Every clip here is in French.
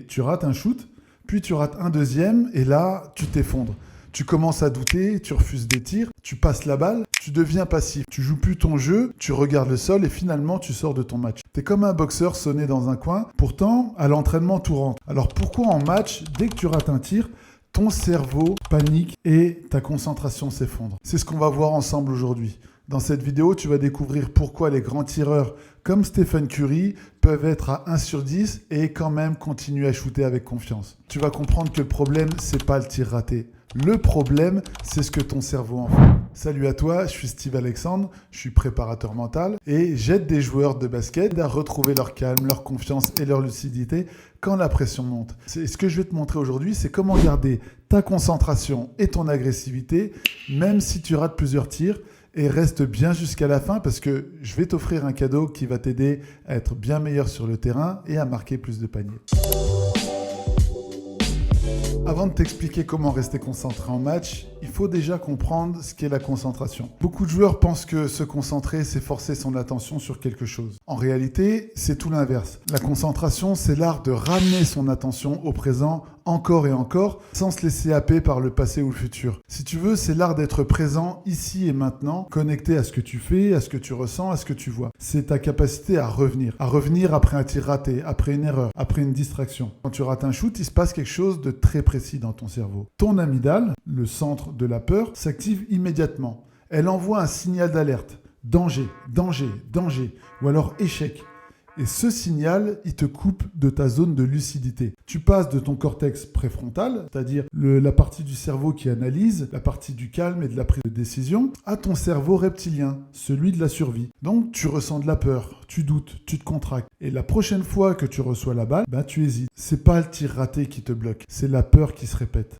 tu rates un shoot, puis tu rates un deuxième et là, tu t'effondres. Tu commences à douter, tu refuses des tirs, tu passes la balle, tu deviens passif. Tu joues plus ton jeu, tu regardes le sol et finalement tu sors de ton match. T'es comme un boxeur sonné dans un coin, pourtant à l'entraînement tout rentre. Alors pourquoi en match, dès que tu rates un tir, ton cerveau panique et ta concentration s'effondre? C'est ce qu'on va voir ensemble aujourd'hui. Dans cette vidéo, tu vas découvrir pourquoi les grands tireurs comme Stephen Curry peuvent être à 1 sur 10 et quand même continuer à shooter avec confiance. Tu vas comprendre que le problème, c'est pas le tir raté. Le problème, c'est ce que ton cerveau en fait. Salut à toi, je suis Steve Alexandre, je suis préparateur mental et j'aide des joueurs de basket à retrouver leur calme, leur confiance et leur lucidité quand la pression monte. Ce que je vais te montrer aujourd'hui, c'est comment garder ta concentration et ton agressivité, même si tu rates plusieurs tirs, et reste bien jusqu'à la fin parce que je vais t'offrir un cadeau qui va t'aider à être bien meilleur sur le terrain et à marquer plus de paniers. Avant de t'expliquer comment rester concentré en match, il faut déjà comprendre ce qu'est la concentration. Beaucoup de joueurs pensent que se concentrer, c'est forcer son attention sur quelque chose. En réalité, c'est tout l'inverse. La concentration, c'est l'art de ramener son attention au présent encore et encore, sans se laisser happer par le passé ou le futur. Si tu veux, c'est l'art d'être présent ici et maintenant, connecté à ce que tu fais, à ce que tu ressens, à ce que tu vois. C'est ta capacité à revenir après un tir raté, après une erreur, après une distraction. Quand tu rates un shoot, il se passe quelque chose de très précis dans ton cerveau. Ton amygdale, le centre de la peur, s'active immédiatement. Elle envoie un signal d'alerte. Danger, danger, danger, ou alors échec. Et ce signal, il te coupe de ta zone de lucidité. Tu passes de ton cortex préfrontal, c'est-à-dire la partie du cerveau qui analyse, la partie du calme et de la prise de décision, à ton cerveau reptilien, celui de la survie. Donc tu ressens de la peur, tu doutes, tu te contractes. Et la prochaine fois que tu reçois la balle, tu hésites. C'est pas le tir raté qui te bloque, c'est la peur qui se répète.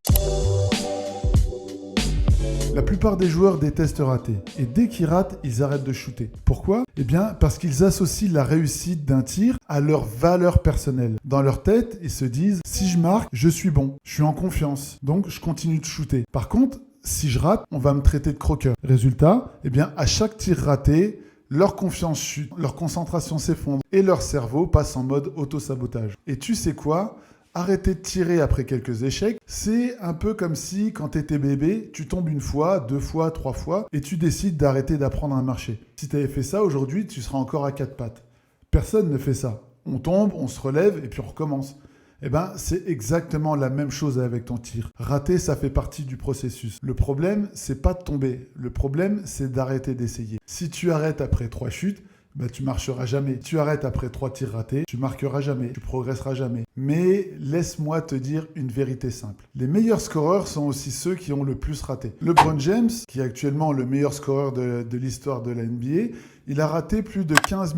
La plupart des joueurs détestent rater et dès qu'ils ratent, ils arrêtent de shooter. Pourquoi ? Eh bien, parce qu'ils associent la réussite d'un tir à leur valeur personnelle. Dans leur tête, ils se disent « si je marque, je suis bon, je suis en confiance, donc je continue de shooter ». Par contre, si je rate, on va me traiter de croqueur. Résultat, eh bien, à chaque tir raté, leur confiance chute, leur concentration s'effondre et leur cerveau passe en mode auto-sabotage. Et tu sais quoi ? Arrêter de tirer après quelques échecs, c'est un peu comme si, quand tu étais bébé, tu tombes une fois, 2 fois, 3 fois et tu décides d'arrêter d'apprendre à marcher. Si tu avais fait ça aujourd'hui, tu seras encore à 4 pattes. Personne ne fait ça. On tombe, on se relève et puis on recommence. Eh bien, c'est exactement la même chose avec ton tir. Rater, ça fait partie du processus. Le problème, c'est pas de tomber. Le problème, c'est d'arrêter d'essayer. Si tu arrêtes après 3 chutes, tu marcheras jamais. Tu arrêtes après 3 tirs ratés, tu marqueras jamais, tu progresseras jamais. Mais laisse-moi te dire une vérité simple. Les meilleurs scoreurs sont aussi ceux qui ont le plus raté. LeBron James, qui est actuellement le meilleur scoreur de l'histoire de la NBA, il a raté plus de 15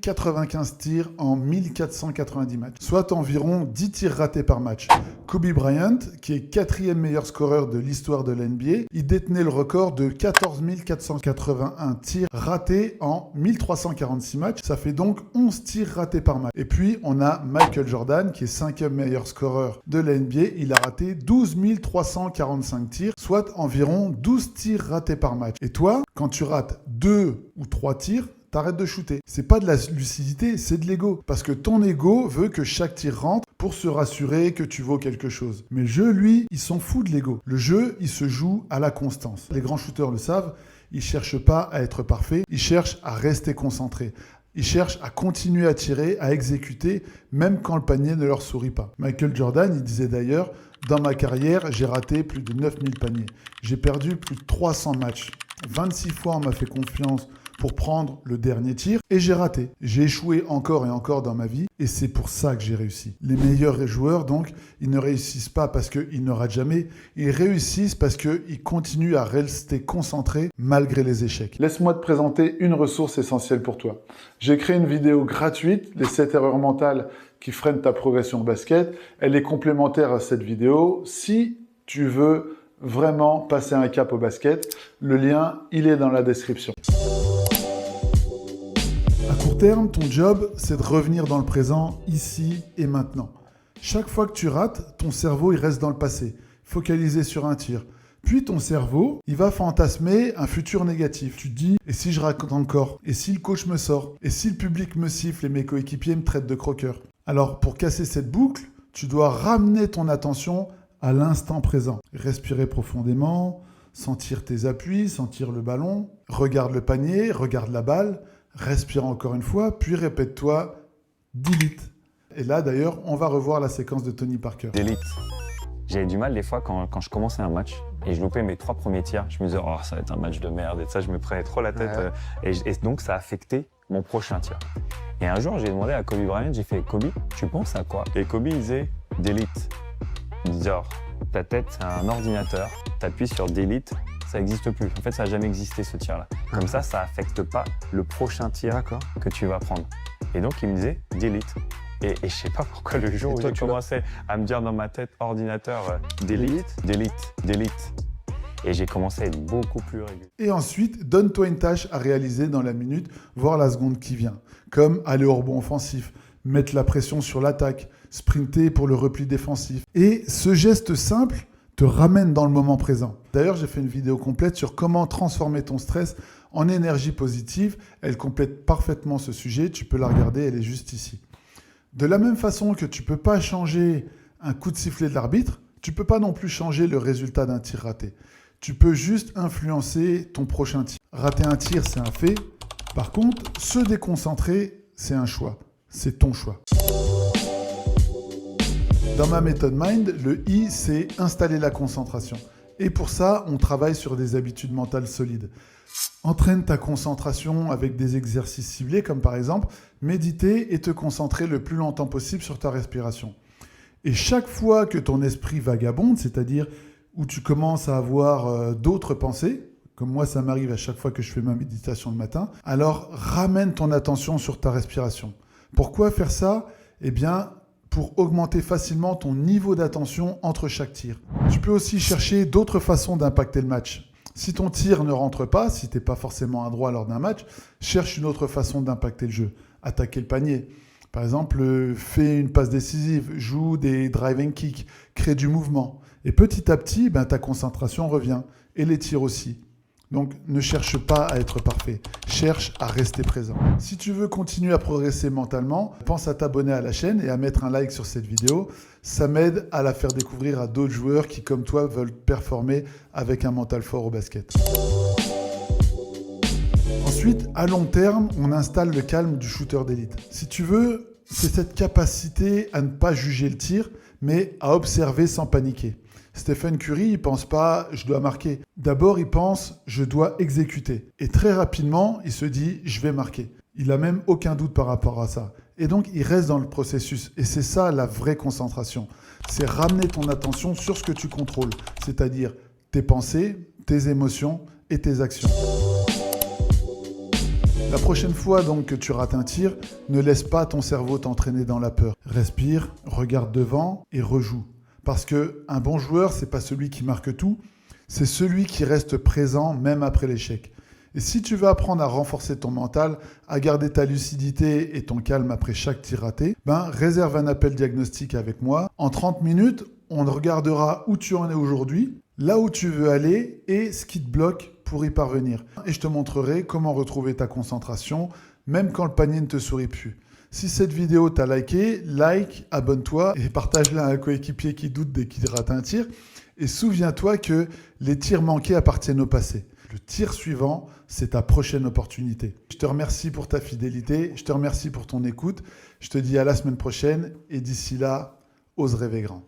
095 tirs en 1490 matchs, soit environ 10 tirs ratés par match. Kobe Bryant, qui est 4e meilleur scoreur de l'histoire de la NBA, il détenait le record de 14 481 tirs ratés en 1346 matchs. Ça fait donc 11 tirs ratés par match. Et puis, on a Michael Jordan, qui est 5e meilleur scoreur de la NBA. Il a raté 12 345 tirs, soit environ 12 tirs ratés par match. Et toi, quand tu rates 2 ou 3 tirs, t'arrêtes de shooter. C'est pas de la lucidité, c'est de l'ego. Parce que ton ego veut que chaque tir rentre pour se rassurer que tu vaux quelque chose. Mais le jeu, lui, il s'en fout de l'ego. Le jeu, il se joue à la constance. Les grands shooters le savent, ils cherchent pas à être parfaits, ils cherchent à rester concentrés. Ils cherchent à continuer à tirer, à exécuter, même quand le panier ne leur sourit pas. Michael Jordan, il disait d'ailleurs, dans ma carrière, j'ai raté plus de 9000 paniers. J'ai perdu plus de 300 matchs. 26 fois, on m'a fait confiance pour prendre le dernier tir et j'ai raté. J'ai échoué encore et encore dans ma vie et c'est pour ça que j'ai réussi. Les meilleurs joueurs, donc, ils ne réussissent pas parce qu'ils ne ratent jamais, ils réussissent parce qu'ils continuent à rester concentrés malgré les échecs. Laisse-moi te présenter une ressource essentielle pour toi. J'ai créé une vidéo gratuite, les 7 erreurs mentales qui freinent ta progression au basket. Elle est complémentaire à cette vidéo. Si tu veux vraiment passer un cap au basket, le lien, il est dans la description. À court terme, ton job, c'est de revenir dans le présent, ici et maintenant. Chaque fois que tu rates, ton cerveau, il reste dans le passé, focalisé sur un tir. Puis ton cerveau, il va fantasmer un futur négatif. Tu te dis, et si je rate encore? Et si le coach me sort? Et si le public me siffle et mes coéquipiers me traitent de croqueur? Alors, pour casser cette boucle, Tu dois ramener ton attention à l'instant présent. Respirer profondément, sentir tes appuis, sentir le ballon, regarde le panier, regarde la balle, respire encore une fois, puis répète-toi delete. Et là d'ailleurs, on va revoir la séquence de Tony Parker. Delete. J'avais du mal des fois quand je commençais un match et je loupais mes 3 premiers tirs, je me disais oh ça va être un match de merde et ça je me prenais trop la tête et donc ça affectait mon prochain tir. Et un jour j'ai demandé à Kobe Bryant, j'ai fait Kobe, tu penses à quoi? Et Kobe il disait delete. Il disait genre ta tête c'est un ordinateur, t'appuies sur delete, ça n'existe plus. En fait ça n'a jamais existé ce tir là. Comme ça affecte pas le prochain tir que tu vas prendre. Et donc il me disait delete. Et je sais pas pourquoi le jour où j'ai commencé à me dire dans ma tête ordinateur delete, delete, delete. Et j'ai commencé à être beaucoup plus régulier. Et ensuite, donne-toi une tâche à réaliser dans la minute, voire la seconde qui vient. Comme aller au rebond offensif, mettre la pression sur l'attaque, sprinter pour le repli défensif. Et ce geste simple te ramène dans le moment présent. D'ailleurs, j'ai fait une vidéo complète sur comment transformer ton stress en énergie positive. Elle complète parfaitement ce sujet. Tu peux la regarder, elle est juste ici. De la même façon que tu ne peux pas changer un coup de sifflet de l'arbitre, tu ne peux pas non plus changer le résultat d'un tir raté. Tu peux juste influencer ton prochain tir. Rater un tir, c'est un fait. Par contre, se déconcentrer, c'est un choix. C'est ton choix. Dans ma méthode Mind, le I, c'est installer la concentration. Et pour ça, on travaille sur des habitudes mentales solides. Entraîne ta concentration avec des exercices ciblés, comme par exemple méditer et te concentrer le plus longtemps possible sur ta respiration. Et chaque fois que ton esprit vagabonde, c'est-à-dire où tu commences à avoir d'autres pensées, comme moi ça m'arrive à chaque fois que je fais ma méditation le matin, alors ramène ton attention sur ta respiration. Pourquoi faire ça? Eh bien, pour augmenter facilement ton niveau d'attention entre chaque tir. Tu peux aussi chercher d'autres façons d'impacter le match. Si ton tir ne rentre pas, si tu n'es pas forcément adroit lors d'un match, cherche une autre façon d'impacter le jeu. Attaquer le panier. Par exemple, fais une passe décisive, joue des driving kicks, crée du mouvement. Et petit à petit, ta concentration revient. Et les tirs aussi. Donc, ne cherche pas à être parfait. Cherche à rester présent. Si tu veux continuer à progresser mentalement, pense à t'abonner à la chaîne et à mettre un like sur cette vidéo. Ça m'aide à la faire découvrir à d'autres joueurs qui, comme toi, veulent performer avec un mental fort au basket. Ensuite, à long terme, on installe le calme du shooter d'élite. Si tu veux, c'est cette capacité à ne pas juger le tir, mais à observer sans paniquer. Stephen Curry, il ne pense pas « je dois marquer ». D'abord, il pense « je dois exécuter ». Et très rapidement, il se dit « je vais marquer ». Il n'a même aucun doute par rapport à ça. Et donc, il reste dans le processus. Et c'est ça la vraie concentration. C'est ramener ton attention sur ce que tu contrôles, c'est-à-dire tes pensées, tes émotions et tes actions. La prochaine fois donc que tu rates un tir, ne laisse pas ton cerveau t'entraîner dans la peur. Respire, regarde devant et rejoue. Parce qu'un bon joueur, ce n'est pas celui qui marque tout, c'est celui qui reste présent même après l'échec. Et si tu veux apprendre à renforcer ton mental, à garder ta lucidité et ton calme après chaque tir raté, réserve un appel diagnostic avec moi. En 30 minutes, on regardera où tu en es aujourd'hui, là où tu veux aller et ce qui te bloque pour y parvenir. Et je te montrerai comment retrouver ta concentration, même quand le panier ne te sourit plus. Si cette vidéo t'a liké, like, abonne-toi et partage-la à un coéquipier qui doute dès qu'il rate un tir. Et souviens-toi que les tirs manqués appartiennent au passé. Le tir suivant, c'est ta prochaine opportunité. Je te remercie pour ta fidélité, je te remercie pour ton écoute. Je te dis à la semaine prochaine et d'ici là, ose rêver grand.